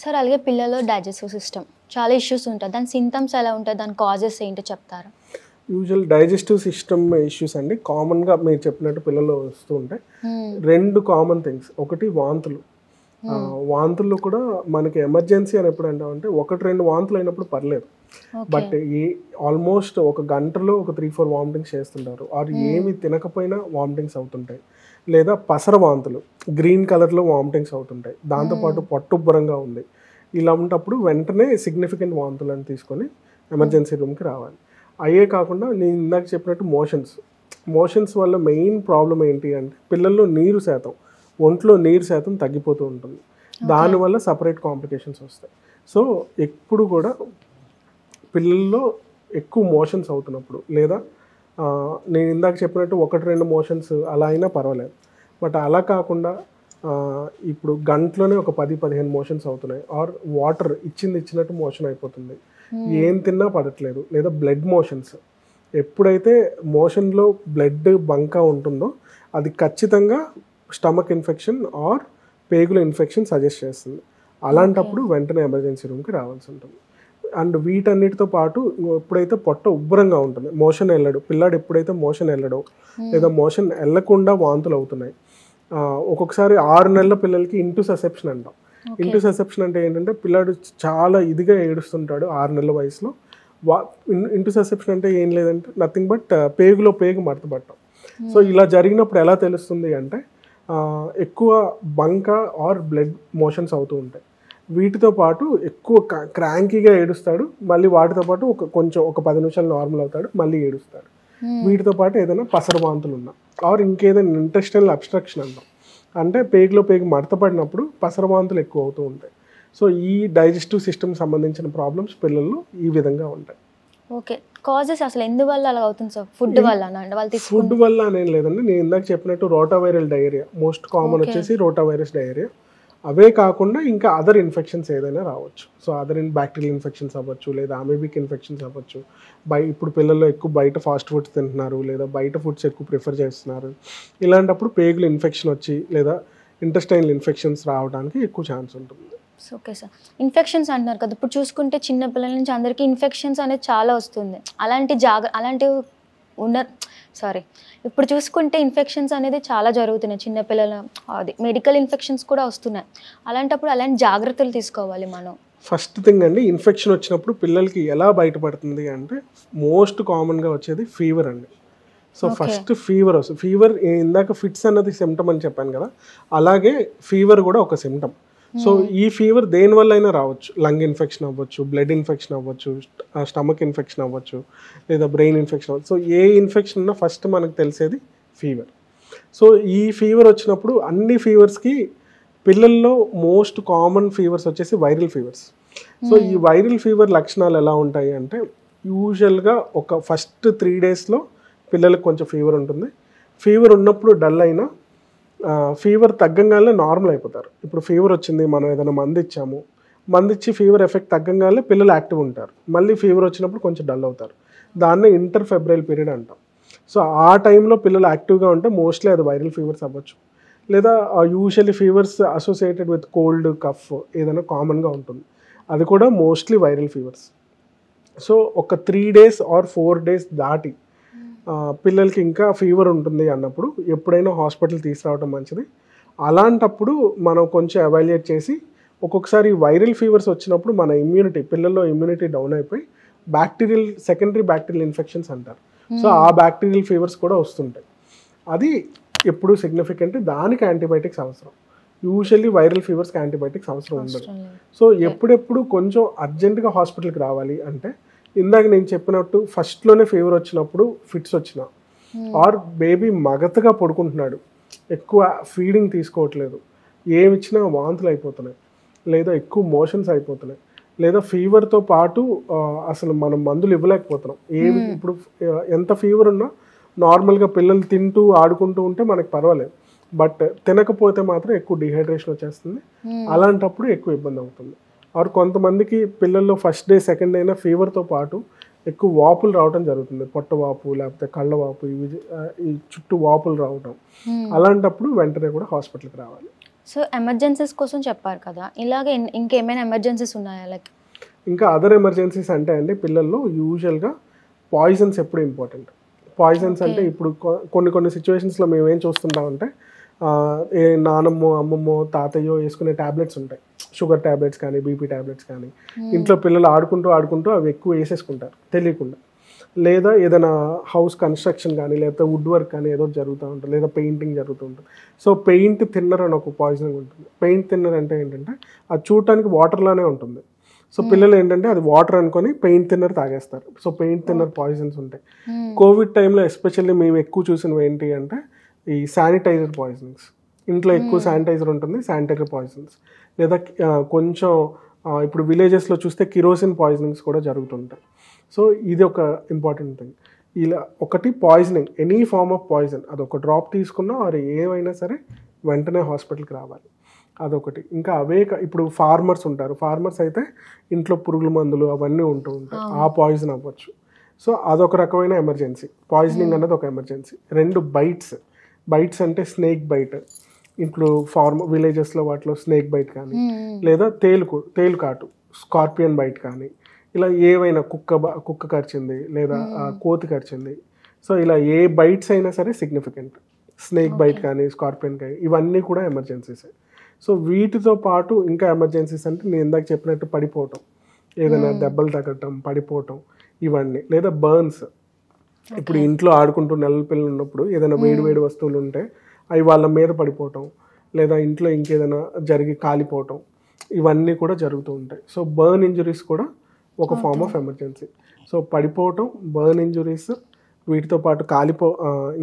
Sir అలాగే పిల్లల్లో digestive system చాలా ఇష్యూస్ ఉంటాయి. దాని సింటమ్స్ ఎలా ఉంటాయి, దాని కాజెస్ ఏంటో చెప్తారా? యూజువల్ డైజెస్టివ్ సిస్టమ్ ఇష్యూస్ అండి కామన్గా మీరు చెప్పినట్టు పిల్లల్లో వస్తూ ఉంటాయి. రెండు కామన్ థింగ్స్, ఒకటి వాంతులు. వాంతుల్లో కూడా మనకి ఎమర్జెన్సీ అని ఎప్పుడు అంటామంటే 1-2 వాంతులు అయినప్పుడు పర్లేదు, బట్ ఆల్మోస్ట్ ఒక గంటలో ఒక 3-4 వామిటింగ్స్ చేస్తుంటారు. ఆర్ ఏమి తినకపోయినా వామిటింగ్స్ అవుతుంటాయి, లేదా పసర వాంతులు గ్రీన్ కలర్లో వామిటింగ్స్ అవుతుంటాయి, దాంతోపాటు పొట్టుబ్బరంగా ఉంది. ఇలా ఉన్నప్పుడు వెంటనే సిగ్నిఫికెంట్ వాంతులను తీసుకొని ఎమర్జెన్సీ రూమ్కి రావాలి. అయ్యే కాకుండా నేను ఇందాక చెప్పినట్టు మోషన్స్ వల్ల మెయిన్ ప్రాబ్లం ఏంటి అంటే పిల్లల్లో ఒంట్లో నీరు శాతం తగ్గిపోతూ ఉంటుంది. దానివల్ల సపరేట్ కాంప్లికేషన్స్ వస్తాయి. సో ఎప్పుడు కూడా పిల్లల్లో ఎక్కువ మోషన్స్ అవుతున్నప్పుడు, లేదా నేను ఇందాక చెప్పినట్టు 1-2 మోషన్స్ అలా అయినా పర్వాలేదు, బట్ అలా కాకుండా ఇప్పుడు గంటలోనే ఒక 10-15 మోషన్స్ అవుతున్నాయి, ఆర్ వాటర్ ఇచ్చినట్టు మోషన్ అయిపోతుంది, ఏం తిన్నా పడట్లేదు, లేదా బ్లడ్ మోషన్స్. ఎప్పుడైతే మోషన్లో బ్లడ్ బంకా ఉంటుందో అది ఖచ్చితంగా స్టమక్ ఇన్ఫెక్షన్ ఆర్ పేగుల ఇన్ఫెక్షన్ సజెస్ట్ చేస్తుంది. అలాంటప్పుడు వెంటనే ఎమర్జెన్సీ రూమ్కి రావాల్సి ఉంటుంది. అండ్ వీటన్నిటితో పాటు ఎప్పుడైతే పొట్ట ఉబ్బరంగా ఉంటుంది, పిల్లాడు ఎప్పుడైతే మోషన్ వెళ్ళడో లేదా మోషన్ వెళ్ళకుండా వాంతులు అవుతున్నాయి, ఒక్కొక్కసారి 6 నెలల పిల్లలకి ఇంటుసెప్షన్ అంటాం. ఇంటుసెప్షన్ అంటే ఏంటంటే పిల్లాడు చాలా ఇదిగా ఏడుస్తుంటాడు 6 నెలల వయసులో. ఇంటుసెప్షన్ అంటే ఏం లేదంటే నథింగ్ బట్ పేగు మడతపడటం. సో ఇలా జరిగినప్పుడు ఎలా తెలుస్తుంది అంటే ఎక్కువ బంక ఆర్ బ్లడ్ మోషన్స్ అవుతూ ఉంటాయి. వీటితో పాటు ఎక్కువ క్రాంకీగా ఏడుస్తాడు, మళ్ళీ వాటితో పాటు ఒక 10 నిమిషాలు నార్మల్ అవుతాడు, మళ్ళీ ఏడుస్తాడు. వీటితో పాటు ఏదైనా పసర వాంతులు ఉన్నా ఆర్ ఇంకేదైనా ఇంటెస్టైనల్ అబ్స్ట్రక్షన్ అంటాం, అంటే పేగు మడతపడినప్పుడు పసర వాంతులు ఎక్కువ అవుతూ ఉంటాయి. సో ఈ డైజెస్టివ్ సిస్టమ్ సంబంధించిన ప్రాబ్లమ్స్ పిల్లల్లో ఈ విధంగా ఉంటాయి. ఓకే, కాజెస్ అసలు ఎందువల్ల అలా అవుతుంది సార్? ఫుడ్ వల్ల అనేం లేదండి. నేను ఇందాక చెప్పినట్టు రోటావైరల్ డయేరియా మోస్ట్ కామన్ వచ్చేసి రోటావైరస్ డయేరియా. అవే కాకుండా ఇంకా అదర్ ఇన్ఫెక్షన్స్ ఏదైనా రావచ్చు. సో అదర్ బ్యాక్టీరియల్ ఇన్ఫెక్షన్స్ అవ్వచ్చు, లేదా అమీబిక్ ఇన్ఫెక్షన్స్ అవ్వచ్చు. ఇప్పుడు పిల్లల్లో ఎక్కువ బయట ఫాస్ట్ ఫుడ్స్ తింటున్నారు, లేదా బయట ఫుడ్స్ ఎక్కువ ప్రిఫర్ చేస్తున్నారు. ఇలాంటప్పుడు పేగులు ఇన్ఫెక్షన్ వచ్చి లేదా ఇంటెస్టైనల్ ఇన్ఫెక్షన్స్ రావడానికి ఎక్కువ ఛాన్స్ ఉంటుంది. ఓకే సార్, ఇన్ఫెక్షన్స్ అంటున్నారు కదా, ఇప్పుడు చూసుకుంటే చిన్న పిల్లల నుంచి అందరికీ ఇన్ఫెక్షన్స్ అనేది చాలా వస్తుంది. ఇప్పుడు చూసుకుంటే ఇన్ఫెక్షన్స్ అనేది చాలా జరుగుతున్నాయి చిన్నపిల్లల, అది మెడికల్ ఇన్ఫెక్షన్స్ కూడా వస్తున్నాయి. అలాంటప్పుడు అలాంటి జాగ్రత్తలు తీసుకోవాలి మనం. ఫస్ట్ థింగ్ అండి, ఇన్ఫెక్షన్ వచ్చినప్పుడు పిల్లలకి ఎలా బయటపడుతుంది అంటే మోస్ట్ కామన్గా వచ్చేది ఫీవర్ అండి. సో ఫస్ట్ ఫీవర్ వస్తుంది. ఫీవర్ ఇందాక ఫిట్స్ అన్నది సిమ్టమ్ అని చెప్పాను కదా, అలాగే ఫీవర్ కూడా ఒక సిమ్టమ్. సో ఈ ఫీవర్ దేనివల్ల అయినా రావచ్చు. లంగ్ ఇన్ఫెక్షన్ అవ్వచ్చు, బ్లడ్ ఇన్ఫెక్షన్ అవ్వచ్చు, స్టమక్ ఇన్ఫెక్షన్ అవ్వచ్చు, లేదా బ్రెయిన్ ఇన్ఫెక్షన్ అవ్వచ్చు. సో ఏ ఇన్ఫెక్షన్ ఉన్నా ఫస్ట్ మనకు తెలిసేది ఫీవర్. సో ఈ ఫీవర్ వచ్చినప్పుడు అన్ని ఫీవర్స్కి పిల్లల్లో మోస్ట్ కామన్ ఫీవర్స్ వచ్చేసి వైరల్ ఫీవర్స్. సో ఈ వైరల్ ఫీవర్ లక్షణాలు ఎలా ఉంటాయి అంటే యూజువల్గా ఒక ఫస్ట్ 3 డేస్లో పిల్లలకు కొంచెం ఫీవర్ ఉంటుంది. ఫీవర్ ఉన్నప్పుడు డల్ అయినా ఫీవర్ తగ్గంగానే నార్మల్ అయిపోతారు. ఇప్పుడు ఫీవర్ వచ్చింది, మనం ఏదైనా మందు ఇచ్చి ఫీవర్ ఎఫెక్ట్ తగ్గంగానే పిల్లలు యాక్టివ్ ఉంటారు. మళ్ళీ ఫీవర్ వచ్చినప్పుడు కొంచెం డల్ అవుతారు. దాన్నే ఇంటర్ఫెబ్రైల్ పీరియడ్ అంటాం. సో ఆ టైంలో పిల్లలు యాక్టివ్గా ఉంటే మోస్ట్లీ అది వైరల్ ఫీవర్స్ అవ్వచ్చు, లేదా usually fevers associated with cold, cough ఏదైనా కామన్గా ఉంటుంది, అది కూడా మోస్ట్లీ వైరల్ ఫీవర్స్. సో ఒక 3 డేస్ ఆర్ 4 డేస్ దాటి పిల్లలకి ఇంకా ఫీవర్ ఉంటుంది అన్నప్పుడు ఎప్పుడైనా హాస్పిటల్ తీసుకురావడం మంచిది. అలాంటప్పుడు మనం కొంచెం ఎవాల్యుయేట్ చేసి, ఒక్కొక్కసారి వైరల్ ఫీవర్స్ వచ్చినప్పుడు మన పిల్లల్లో ఇమ్యూనిటీ డౌన్ అయిపోయి సెకండరీ బ్యాక్టీరియల్ ఇన్ఫెక్షన్స్ అంటారు. సో ఆ బ్యాక్టీరియల్ ఫీవర్స్ కూడా వస్తుంటాయి. అది ఎప్పుడు సిగ్నిఫికెంట్, దానికి యాంటీబయాటిక్స్ అవసరం. యూజువల్లీ వైరల్ ఫీవర్స్కి యాంటీబయాటిక్స్ అవసరం ఉండదు. సో ఎప్పుడెప్పుడు కొంచెం అర్జెంటుగా హాస్పిటల్కి రావాలి అంటే ఇందాక నేను చెప్పినట్టు ఫస్ట్లోనే ఫీవర్ వచ్చినప్పుడు, ఫిట్స్ వచ్చినా, ఆర్ బేబీ మగతగా పడుకుంటున్నాడు, ఎక్కువ ఫీడింగ్ తీసుకోవట్లేదు, ఏమిచ్చినా వాంతులు అయిపోతున్నాయి, లేదా ఎక్కువ మోషన్స్ అయిపోతున్నాయి, లేదా ఫీవర్తో పాటు అసలు మనం మందులు ఇవ్వలేకపోతున్నాం. ఇప్పుడు ఎంత ఫీవర్ ఉన్నా నార్మల్గా పిల్లలు తింటూ ఆడుకుంటూ ఉంటే మనకి పర్వాలేదు, బట్ తినకపోతే మాత్రం ఎక్కువ డిహైడ్రేషన్ వచ్చేస్తుంది. అలాంటప్పుడు ఎక్కువ ఇబ్బంది అవుతుంది. ఆర్ కొంతమందికి పిల్లల్లో ఫస్ట్ డే సెకండ్ డే అయినా ఫీవర్తో పాటు ఎక్కువ వాపులు రావడం జరుగుతుంది, పొట్ట వాపు లేకపోతే కళ్ళ వాపు, ఈ చుట్టూ వాపులు రావడం. అలాంటప్పుడు వెంటనే కూడా హాస్పిటల్కి రావాలి. సో ఎమర్జెన్సీస్ కోసం చెప్పారు కదా, ఇలాగే ఇంకేమైనా ఎమర్జెన్సీస్ ఉన్నాయా? లైక్ ఇంకా అదర్ ఎమర్జెన్సీస్ అంటే అండి పిల్లల్లో యూజువల్గా పాయిజన్స్ ఎప్పుడు ఇంపార్టెంట్. పాయిజన్స్ అంటే ఇప్పుడు కొన్ని సిచ్యువేషన్స్లో మేము ఏం చూస్తుంటామంటే ఏ నానమ్మో అమ్మమ్మో తాతయ్యో వేసుకునే ట్యాబ్లెట్స్ ఉంటాయి, షుగర్ ట్యాబ్లెట్స్ కానీ బీపీ ట్యాబ్లెట్స్ కానీ. ఇంట్లో పిల్లలు ఆడుకుంటూ అవి ఎక్కువ వేసేసుకుంటారు తెలియకుండా. లేదా ఏదైనా హౌస్ కన్స్ట్రక్షన్ కానీ లేకపోతే వుడ్ వర్క్ కానీ ఏదో జరుగుతూ ఉంటుంది, లేదా పెయింటింగ్ జరుగుతూ ఉంటుంది. సో పెయింట్ థిన్నర్ అని ఒక పాయిజనింగ్ ఉంటుంది. పెయింట్ థిన్నర్ అంటే ఏంటంటే అది చూడటానికి వాటర్లోనే ఉంటుంది. సో పిల్లలు ఏంటంటే అది వాటర్ అనుకొని పెయింట్ థిన్నర్ తాగేస్తారు. సో పెయింట్ థిన్నర్ పాయిజన్స్ ఉంటాయి. కోవిడ్ టైంలో ఎస్పెషల్లీ మేము ఎక్కువ చూసినవి ఏంటి అంటే ఈ శానిటైజర్ పాయిజనింగ్స్. ఇంట్లో ఎక్కువ శానిటైజర్ ఉంటుంది, శానిటైజర్ పాయిజన్స్. లేదా కొంచెం ఇప్పుడు విలేజెస్లో చూస్తే కిరోసిన్ పాయిజనింగ్స్ కూడా జరుగుతుంటాయి. సో ఇది ఒక ఇంపార్టెంట్ థింగ్. ఇలా ఒకటి poisoning, any form of poison, అదొక డ్రాప్ తీసుకున్నా అది ఏమైనా సరే వెంటనే హాస్పిటల్కి రావాలి, అదొకటి. ఇంకా అవే ఇప్పుడు ఫార్మర్స్ ఉంటారు, ఫార్మర్స్ అయితే ఇంట్లో పురుగుల మందులు అవన్నీ ఉంటూ ఉంటాయి, ఆ పాయిజన్ అవ్వచ్చు. సో అదొక రకమైన ఎమర్జెన్సీ. పాయిజనింగ్ అన్నది ఒక ఎమర్జెన్సీ. రెండు బైట్స్ అంటే స్నేక్ బైట్, ఇప్పుడు విలేజెస్లో వాటిలో స్నేక్ బైట్ కానీ, లేదా తేలుకాటు స్కార్పియన్ బైట్ కానీ, ఇలా ఏవైనా కుక్క కరిచింది లేదా కోతి కరిచింది. సో ఇలా ఏ బైట్స్ అయినా సరే సిగ్నిఫికెంట్. స్నేక్ బైట్ కానీ స్కార్పియన్ కానీ ఇవన్నీ కూడా ఎమర్జెన్సీసే. సో వీటితో పాటు ఇంకా ఎమర్జెన్సీస్ అంటే నేను ఇందాక చెప్పినట్టు పడిపోవటం, ఏదైనా దెబ్బలు తగ్గటం, పడిపోవటం, ఇవన్నీ. లేదా బర్న్స్, ఇప్పుడు ఇంట్లో ఆడుకుంటూ నెలల పిల్లలు ఉన్నప్పుడు ఏదైనా వేడి వస్తువులు ఉంటే అవి వాళ్ళ మీద పడిపోవటం, లేదా ఇంట్లో ఇంకేదైనా జరిగి కాలిపోవటం, ఇవన్నీ కూడా జరుగుతూ ఉంటాయి. సో బర్న్ ఇంజురీస్ కూడా ఒక ఫార్మ్ ఆఫ్ ఎమర్జెన్సీ. సో పడిపోవటం, బర్న్ ఇంజురీస్, వీటితో పాటు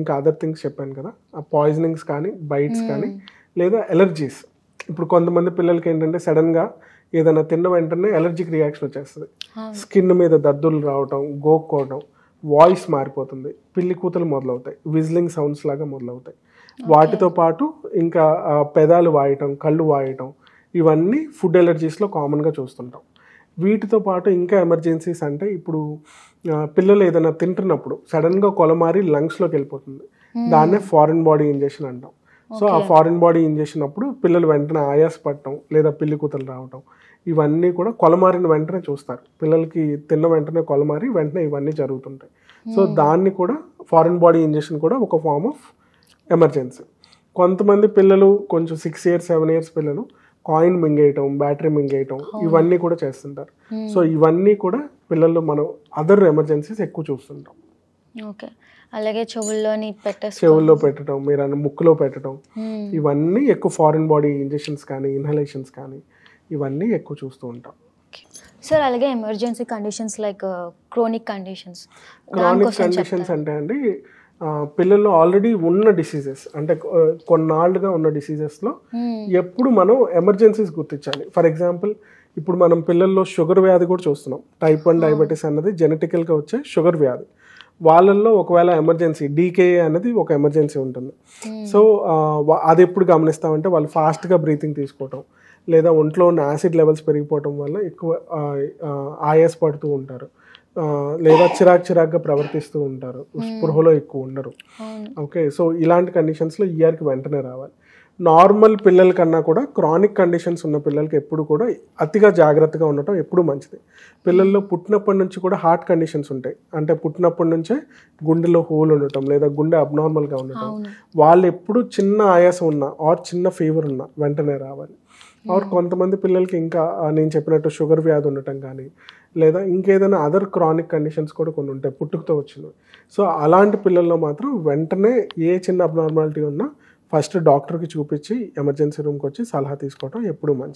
ఇంకా అదర్ థింగ్స్ చెప్పాను కదా, ఆ పాయిజనింగ్స్ కానీ బైట్స్ కానీ, లేదా ఎలర్జీస్. ఇప్పుడు కొంతమంది పిల్లలకి ఏంటంటే సడన్గా ఏదైనా తిన్న వెంటనే ఎలర్జిక్ రియాక్షన్ వచ్చేస్తుంది. స్కిన్ మీద దద్దులు రావటం, గోక్కోవడం, వాయిస్ మారిపోతుంది, పిల్లి కూతలు మొదలవుతాయి, విజిలింగ్ సౌండ్స్ లాగా మొదలవుతాయి. వాటితో పాటు ఇంకా పెదాలు వాయటం, కళ్ళు వాయటం, ఇవన్నీ ఫుడ్ ఎలర్జీస్లో కామన్గా చూస్తుంటాం. వీటితో పాటు ఇంకా ఎమర్జెన్సీస్ అంటే ఇప్పుడు పిల్లలు ఏదైనా తింటున్నప్పుడు సడన్గా కొలమారి లంగ్స్లోకి వెళ్ళిపోతుంది, దాన్నే ఫారిన్ బాడీ ఇంజెక్షన్ అంటాం. సో ఆ ఫారిన్ బాడీ ఇంజెక్షన్ అప్పుడు పిల్లలు వెంటనే ఆయాసపడటం లేదా పిల్లి కూతలు రావటం, ఇవన్నీ కూడా కొలమారిన వెంటనే చూస్తారు. పిల్లలకి తిన్న వెంటనే కొలమారి వెంటనే ఇవన్నీ జరుగుతుంటాయి. సో దాన్ని కూడా ఫారిన్ బాడీ ఇంజెక్షన్ కూడా ఒక ఫార్మ్ ఆఫ్ ఎమర్జెన్సీ. కొంతమంది పిల్లలు కొంచెం 6 years 7 years పిల్లలు కాయిన్ మింగేయటం, బ్యాటరీ మింగేయటం, ఇవన్నీ కూడా చేస్తుంటారు. సో ఇవన్నీ కూడా పిల్లల్లో మనం అదర్ ఎమర్జెన్సీస్ ఎక్కువ చూస్తుంటాం. ఓకే, అలాగే చెవుల్లో పెట్టడం, మీరు అన్న ముక్కులో పెట్టడం, ఇవన్నీ ఎక్కువ ఫారిన్ బాడీ ఇంజెక్షన్స్ కానీ ఇన్హలేషన్స్ కానీ ఇవన్నీ ఎక్కువ చూస్తూ ఉంటాం. సార్ అలాగే emergency conditions like chronic conditions అంటే అండి పిల్లల్లో ఆల్రెడీ ఉన్న డిసీజెస్ అంటే కొన్నాళ్ళుగా ఉన్న డిసీజెస్లో ఎప్పుడు మనం ఎమర్జెన్సీస్ గుర్తించాలి. ఫర్ ఎగ్జాంపుల్ ఇప్పుడు మనం పిల్లల్లో షుగర్ వ్యాధి కూడా చూస్తున్నాం. టైప్ 1 డయాబెటీస్ అన్నది జెనెటికల్గా వచ్చే షుగర్ వ్యాధి. వాళ్ళల్లో ఒకవేళ ఎమర్జెన్సీ డీకేఏ అనేది ఒక ఎమర్జెన్సీ ఉంటుంది. సో అది ఎప్పుడు గమనిస్తామంటే వాళ్ళు ఫాస్ట్గా బ్రీతింగ్ తీసుకోవటం, లేదా ఒంట్లో ఉన్న యాసిడ్ లెవెల్స్ పెరిగిపోవటం వల్ల ఎక్కువ ఆయాస పడుతూ ఉంటారు, లేదా చిరాగ్గా ప్రవర్తిస్తూ ఉంటారు, స్పృహలో ఎక్కువ ఉండరు. ఓకే, సో ఇలాంటి కండిషన్స్లో ఈఆర్కి వెంటనే రావాలి. నార్మల్ పిల్లల కన్నా కూడా క్రానిక్ కండిషన్స్ ఉన్న పిల్లలకి ఎప్పుడు కూడా అతిగా జాగ్రత్తగా ఉండటం ఎప్పుడు మంచిది. పిల్లల్లో పుట్టినప్పటి నుంచి కూడా హార్ట్ కండిషన్స్ ఉంటాయి, అంటే పుట్టినప్పటి నుంచే గుండెలో హోల్ ఉండటం లేదా గుండె అబ్నార్మల్గా ఉండటం. వాళ్ళు ఎప్పుడు చిన్న ఆయాసం ఉన్నా ఆర్ చిన్న ఫీవర్ ఉన్నా వెంటనే రావాలి. ఆర్ కొంతమంది పిల్లలకి ఇంకా నేను చెప్పినట్టు షుగర్ వ్యాధి ఉండటం కానీ, లేదా ఇంకేదైనా అదర్ క్రానిక్ కండిషన్స్ కూడా కొన్ని ఉంటాయి పుట్టుకతో వచ్చినవి. సో అలాంటి పిల్లల్లో మాత్రం వెంటనే ఏ చిన్న అబ్నార్మాలిటీ ఉన్నా ఫస్ట్ డాక్టర్కి చూపించి ఎమర్జెన్సీ రూమ్కి వచ్చి సలహా తీసుకోవడం ఎప్పుడు మంచిది.